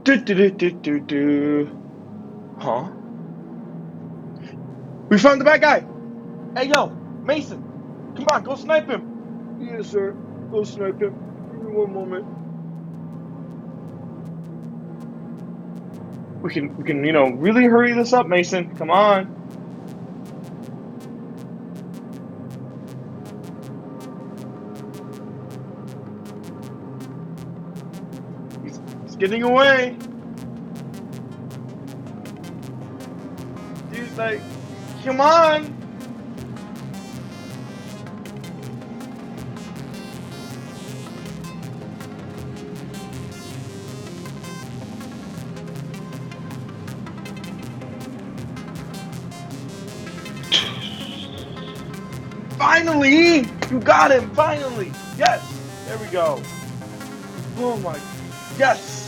Do, do, do, do, do, do. Huh? We found the bad guy. Hey, yo, Mason. Come on, go snipe him. Yes, sir. Go snipe him. Give me one moment. We can, really hurry this up, Mason. Come on. He's getting away. Dude, like, come on. Finally! You got him! Finally! Yes! There we go. Oh my... Yes!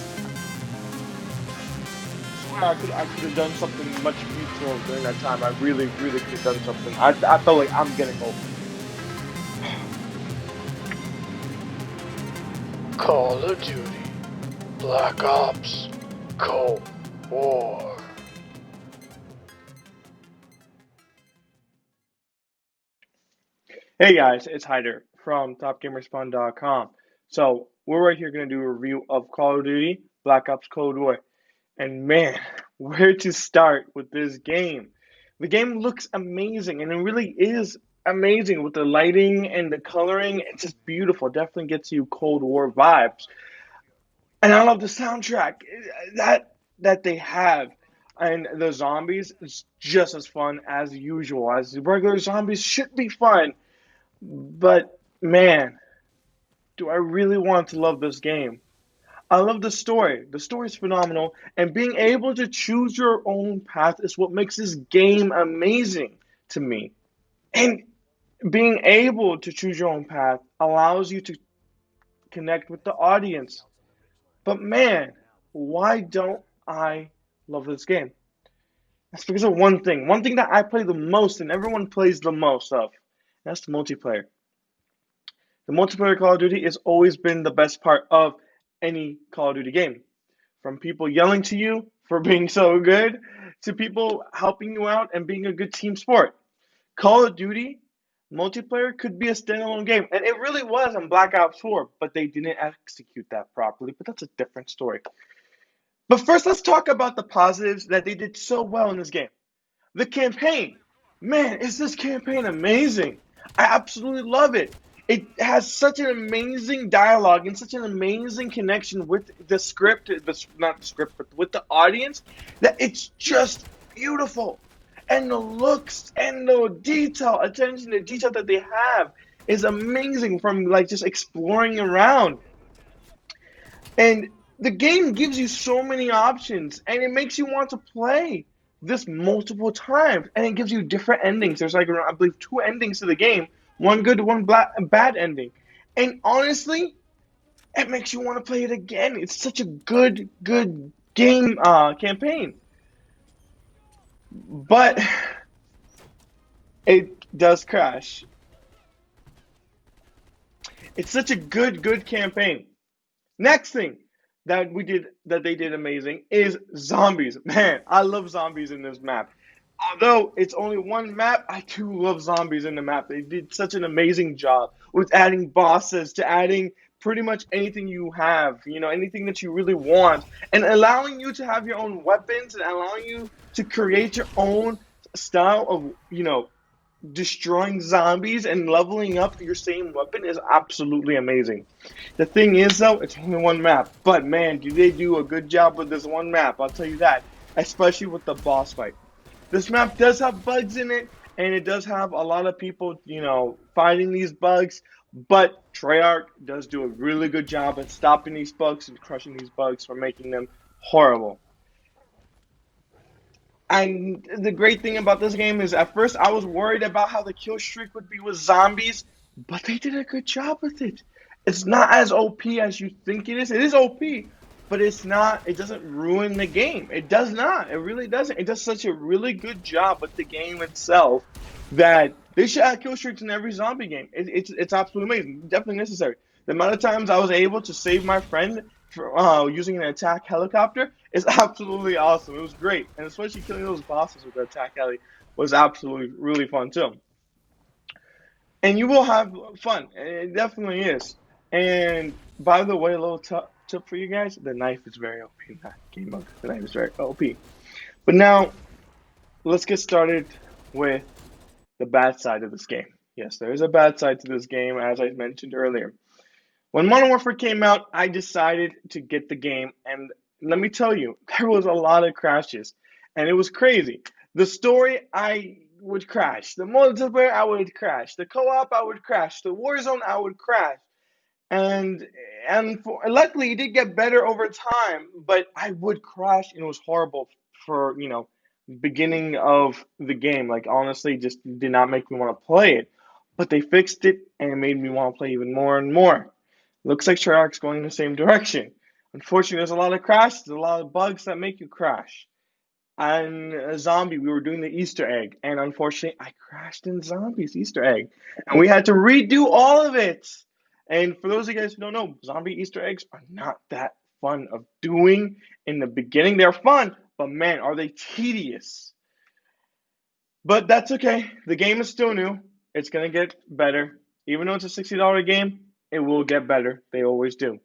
I could have done something much useful during that time. I really could have done something. I felt like I'm getting old. Call of Duty, Black Ops, Cold War. Hey guys, it's Hyder from TopGamersFun.com. So we're right here going to do a review of Call of Duty, Black Ops Cold War. And man, where to start with this game? The game looks amazing, and it really is amazing with the lighting and the coloring. It's just beautiful. Definitely gets you Cold War vibes. And I love the soundtrack that they have. And the zombies is just as fun as usual. As the regular zombies should be fun. But man, do I really want to love this game? I love the story. The story is phenomenal, and being able to choose your own path is what makes this game amazing to me. And being able to choose your own path allows you to connect with the audience. But man, why don't I love this game? That's because of one thing. One thing that I play the most and everyone plays the most of. That's the multiplayer. The multiplayer Call of Duty has always been the best part of any Call of Duty game. From people yelling to you for being so good, to people helping you out and being a good team sport. Call of Duty multiplayer could be a standalone game, and it really was on Black Ops 4, but they didn't execute that properly, but that's a different story. But first, let's talk about the positives that they did so well in this game. The campaign. Man, is this campaign amazing? I absolutely love it. It has such an amazing dialogue and such an amazing connection with the script, not the script, but with the audience, that it's just beautiful. And the looks and the detail, attention to detail that they have is amazing, from like just exploring around. And the game gives you so many options, and it makes you want to play this multiple times, and it gives you different endings. There's like, I believe, 2 endings to the game. One good, one bad ending. And honestly, it makes you want to play it again. It's such a good game campaign. But it does crash. It's such a good campaign. Next thing that they did amazing is zombies. Man, I love zombies in this map. Although it's only one map, I do love zombies in the map. They did such an amazing job with adding bosses, to adding pretty much anything you have, anything that you really want, and allowing you to have your own weapons and allowing you to create your own style of, destroying zombies and leveling up your same weapon is absolutely amazing. The thing is, though, it's only one map, but man, do they do a good job with this one map, I'll tell you that, especially with the boss fight. This map does have bugs in it, and it does have a lot of people, fighting these bugs, but Treyarch does do a really good job at stopping these bugs and crushing these bugs from making them horrible. And the great thing about this game is, at first I was worried about how the kill streak would be with zombies, but they did a good job with it. It's not as OP as you think it is. It is OP, but it's not. It doesn't ruin the game. It does not. It really doesn't. It does such a really good job with the game itself that they should have kill streaks in every zombie game. It's absolutely amazing. Definitely necessary. The amount of times I was able to save my friend for using an attack helicopter is absolutely awesome. It was great, and especially killing those bosses with the attack heli was absolutely really fun too. And you will have fun. It definitely is. And by the way, a little tip for you guys: the knife is very OP in that game mode. The knife is very OP. But now let's get started with the bad side of this game. Yes, there is a bad side to this game, as I mentioned earlier. When Modern Warfare came out, I decided to get the game, and let me tell you, there was a lot of crashes, and it was crazy. The story, I would crash. The multiplayer, I would crash. The co-op, I would crash. The Warzone, I would crash. And luckily, it did get better over time, but I would crash, and it was horrible for beginning of the game. Like honestly, just did not make me want to play it. But they fixed it, and it made me want to play even more and more. Looks like Treyarch's going in the same direction. Unfortunately, there's a lot of crashes, there's a lot of bugs that make you crash. And Zombie, we were doing the Easter egg, and unfortunately, I crashed in Zombie's Easter egg, and we had to redo all of it. And for those of you guys who don't know, Zombie Easter eggs are not that fun of doing in the beginning. They're fun, but man, are they tedious. But that's okay. The game is still new. It's gonna get better. Even though it's a $60 game, it will get better. They always do.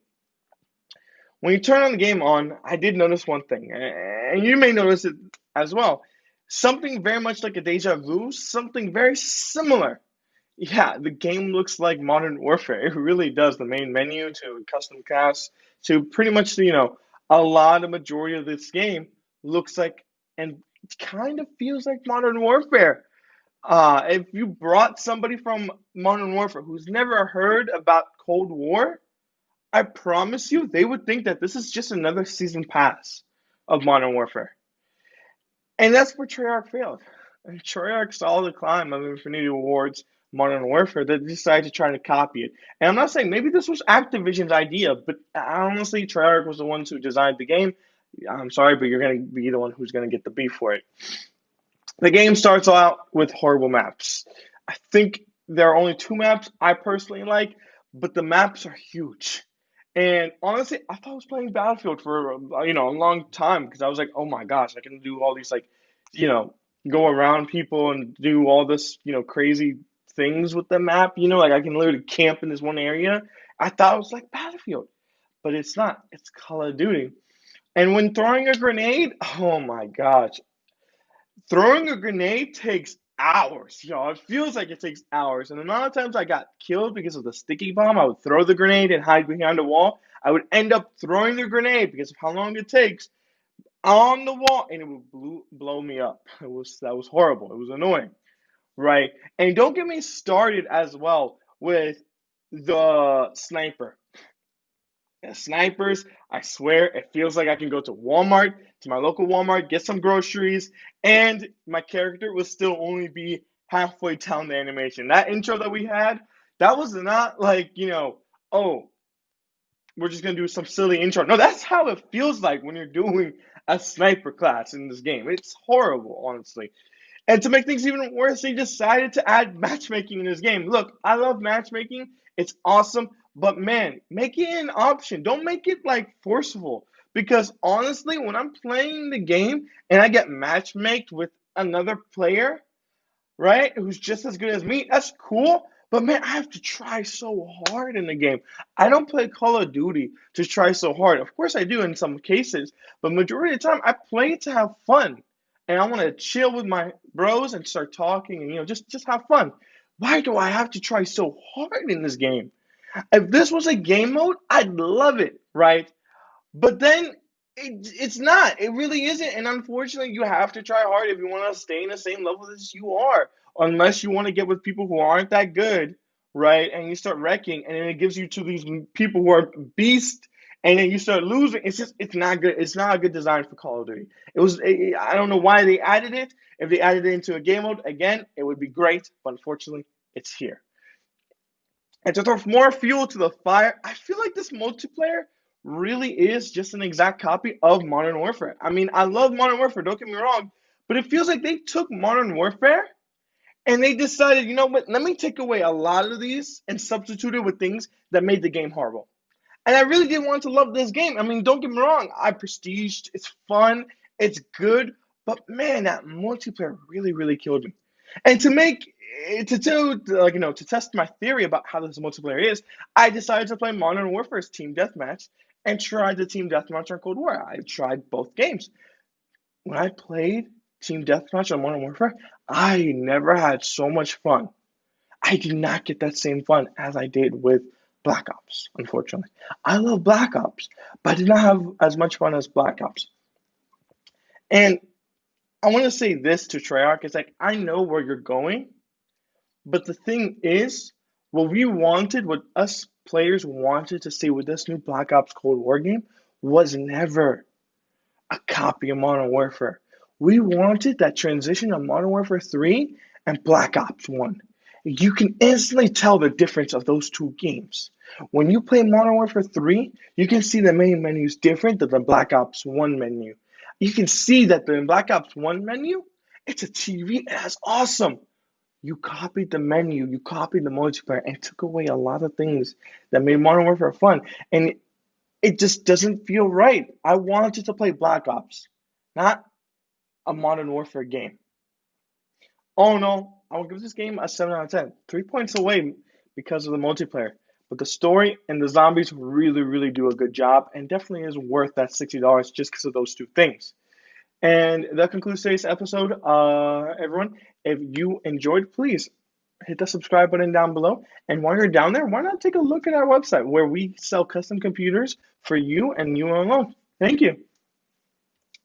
When you turn on the game on, I did notice one thing, and you may notice it as well. Something very much like a deja vu, something very similar. Yeah, the game looks like Modern Warfare. It really does. The main menu to custom cast to pretty much, a lot of majority of this game looks like and kind of feels like Modern Warfare. If you brought somebody from Modern Warfare who's never heard about Cold War, I promise you, they would think that this is just another season pass of Modern Warfare. And that's where Treyarch failed. And Treyarch saw the climb of Infinity Ward's Modern Warfare. They decided to try to copy it. And I'm not saying maybe this was Activision's idea, but honestly, Treyarch was the ones who designed the game. I'm sorry, but you're going to be the one who's going to get the beef for it. The game starts out with horrible maps. I think there are only two maps I personally like, but the maps are huge. And honestly, I thought I was playing Battlefield for a long time because I was like, oh my gosh, I can do all these you know, go around people and do all this crazy things with the map. Like I can literally camp in this one area. I thought it was like Battlefield, but it's not. It's Call of Duty. And when throwing a grenade, oh my gosh, throwing a grenade takes hours, It feels like it takes hours. And the amount of times I got killed because of the sticky bomb, I would throw the grenade and hide behind a wall. I would end up throwing the grenade because of how long it takes on the wall, and it would blow me up. That was horrible. It was annoying, right? And don't get me started as well with the sniper. Snipers, I swear, it feels like I can go to Walmart, to my local Walmart, get some groceries, and my character will still only be halfway down the animation. That intro that we had, that was not like, oh, we're just gonna do some silly intro. No, that's how it feels like when you're doing a sniper class in this game. It's horrible, honestly. And to make things even worse, they decided to add matchmaking in this game. Look, I love matchmaking. It's awesome. But man, make it an option. Don't make it like forceful. Because honestly, when I'm playing the game and I get matchmaked with another player, right, who's just as good as me, that's cool. But man, I have to try so hard in the game. I don't play Call of Duty to try so hard. Of course, I do in some cases, but majority of the time, I play to have fun, and I want to chill with my bros and start talking, and just have fun. Why do I have to try so hard in this game? If this was a game mode, I'd love it, right? But then it's not. It really isn't. And unfortunately, you have to try hard if you want to stay in the same level as you are. Unless you want to get with people who aren't that good, right? And you start wrecking, and then it gives you to these people who are beasts, and then you start losing. It's not good. It's not a good design for Call of Duty. I don't know why they added it. If they added it into a game mode, again, it would be great. But unfortunately, it's here. And to throw more fuel to the fire, I feel like this multiplayer really is just an exact copy of Modern Warfare. I mean, I love Modern Warfare, don't get me wrong, but it feels like they took Modern Warfare and they decided, you know what, let me take away a lot of these and substitute it with things that made the game horrible. And I really did want to love this game. I mean, don't get me wrong, I prestiged, it's fun, it's good, but man, that multiplayer really, really killed me. And to make to do like to test my theory about how this multiplayer is, I decided to play Modern Warfare's Team Deathmatch and tried the Team Deathmatch on Cold War. I tried both games. When I played Team Deathmatch on Modern Warfare, I never had so much fun. I did not get that same fun as I did with Black Ops, unfortunately. I love Black Ops, but I did not have as much fun as Black Ops. And I want to say this to Treyarch. It's like, I know where you're going, but the thing is, what us players wanted to see with this new Black Ops Cold War game was never a copy of Modern Warfare. We wanted that transition of Modern Warfare 3 and Black Ops 1. You can instantly tell the difference of those two games. When you play Modern Warfare 3, you can see the main menu is different than the Black Ops 1 menu. You can see that the Black Ops 1 menu, it's a TV, and that's awesome. You copied the menu, you copied the multiplayer, and took away a lot of things that made Modern Warfare fun. And it just doesn't feel right. I wanted to play Black Ops, not a Modern Warfare game. Oh no, I will give this game a 7 out of 10. 3 points away because of the multiplayer. But the story and the zombies really, really do a good job and definitely is worth that $60 just because of those two things. And that concludes today's episode. Everyone, if you enjoyed, please hit the subscribe button down below. And while you're down there, why not take a look at our website where we sell custom computers for you and you alone. Thank you.